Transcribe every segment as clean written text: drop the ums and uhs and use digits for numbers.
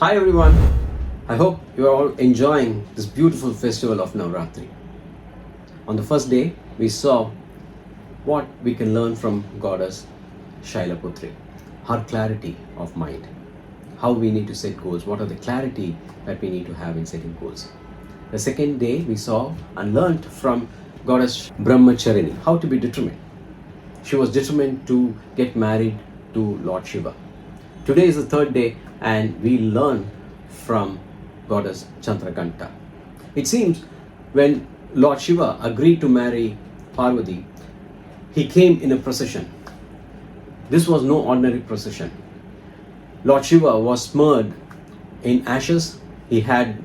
Hi everyone, I hope you are all enjoying this beautiful festival of Navaratri. On the first day, we saw what we can learn from goddess Shailaputri, her clarity of mind, how we need to set goals, what are the clarity that we need to have in setting goals. The second day, we saw and learned from goddess Brahmacharini, how to be determined. She was determined to get married to Lord Shiva. Today is the third day and we learn from goddess Chandraghanta. It seems when Lord Shiva agreed to marry Parvathi, he came in a procession. This was no ordinary procession. Lord Shiva was smeared in ashes. He had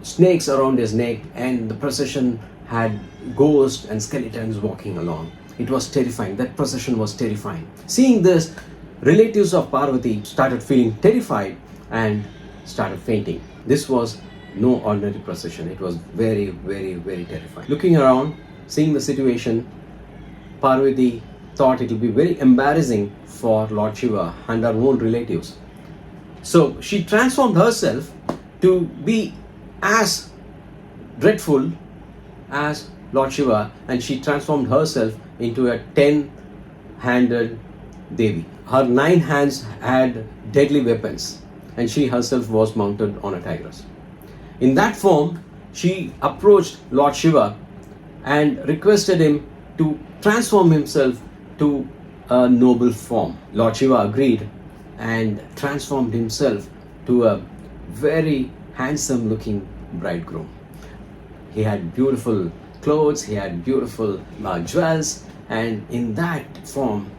snakes around his neck and the procession had ghosts and skeletons walking along. It was terrifying. That procession was terrifying. Seeing this, relatives of Parvati started feeling terrified and started fainting. This was no ordinary procession. It was very, very, very terrifying. Looking around, seeing the situation, Parvati thought it would be very embarrassing for Lord Shiva and her own relatives. So she transformed herself to be as dreadful as Lord Shiva, and she transformed herself into a 10-handed Devi. Her 9 hands had deadly weapons and she herself was mounted on a tigress. In that form, she approached Lord Shiva and requested him to transform himself to a noble form. Lord Shiva agreed and transformed himself to a very handsome looking bridegroom. He had beautiful clothes, he had beautiful jewels, and in that form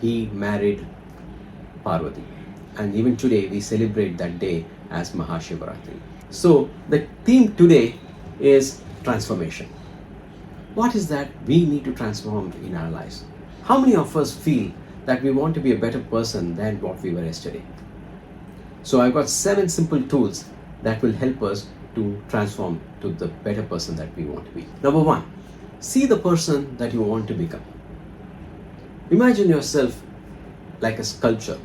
he married Parvati. And even today we celebrate that day as Mahashivaratri. So the theme today is transformation. What is that we need to transform in our lives? How many of us feel that we want to be a better person than what we were yesterday? So I've got 7 simple tools that will help us to transform to the better person that we want to be. Number 1, see the person that you want to become. Imagine yourself like a sculpture.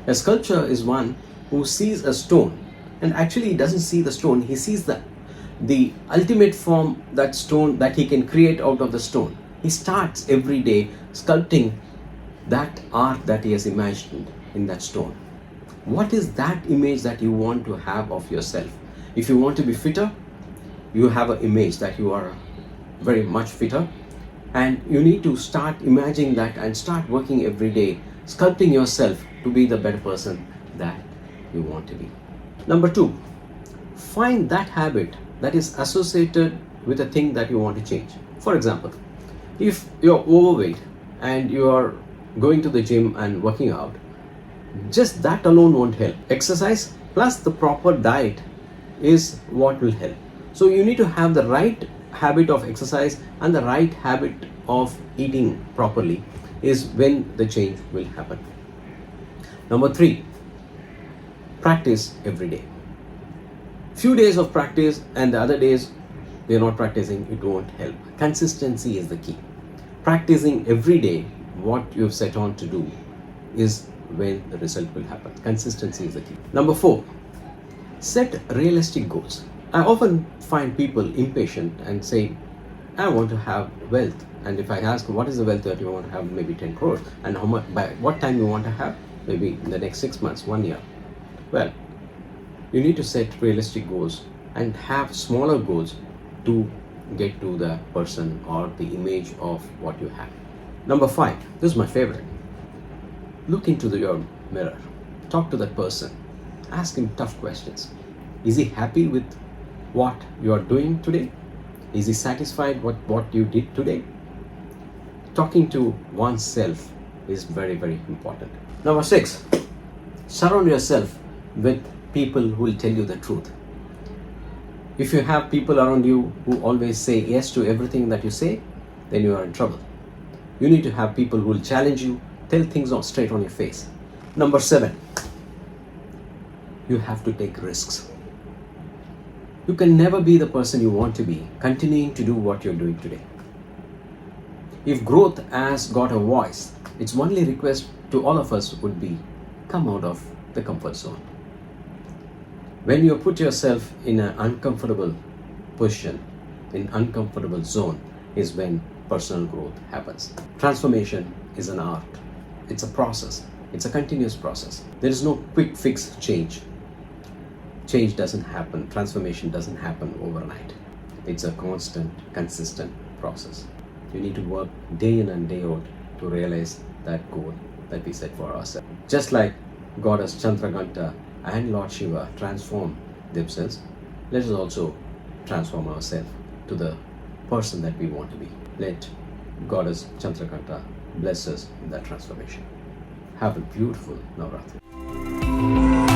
A sculpture is one who sees a stone and actually doesn't see the stone, he sees the ultimate form, that stone that he can create out of the stone. He starts every day sculpting that art that he has imagined in that stone. What is that image that you want to have of yourself? If you want to be fitter, you have an image that you are very much fitter, and you need to start imagining that and start working every day, sculpting yourself to be the better person that you want to be. Number 2, find that habit that is associated with a thing that you want to change. For example, if you're overweight and you are going to the gym and working out, just that alone won't help. Exercise plus the proper diet is what will help. So you need to have the right habit of exercise and the right habit of eating properly is when the change will happen. Number 3, practice every day. Few days of practice and the other days you're not practicing, it won't help. Consistency is the key. Practicing every day what you've set on to do is when the result will happen. Consistency is the key. Number 4, set realistic goals. I often find people impatient and say, I want to have wealth. And if I ask, what is the wealth that you want to have? Maybe 10 crores. And how much, by what time you want to have? Maybe in the next 6 months, 1 year. Well, you need to set realistic goals and have smaller goals to get to the person or the image of what you have. Number 5, this is my favorite. Look into your mirror. Talk to that person. Ask him tough questions. Is he happy with what you are doing today? Is he satisfied with what you did today? Talking to oneself is very, very important. Number 6, surround yourself with people who will tell you the truth. If you have people around you who always say yes to everything that you say, then you are in trouble. You need to have people who will challenge you, tell things straight on your face. Number 7, you have to take risks. You can never be the person you want to be continuing to do what you're doing today. If growth has got a voice, its only request to all of us would be come out of the comfort zone. When you put yourself in an uncomfortable position, in uncomfortable zone, is when personal growth happens. Transformation is an art. It's a process. It's a continuous process. There is no quick fix change. Change doesn't happen. Transformation doesn't happen overnight. It's a constant, consistent process. You need to work day in and day out to realize that goal that we set for ourselves. Just like Goddess Chandraghanta and Lord Shiva transform themselves, let us also transform ourselves to the person that we want to be. Let Goddess Chandraghanta bless us in that transformation. Have a beautiful Navaratri.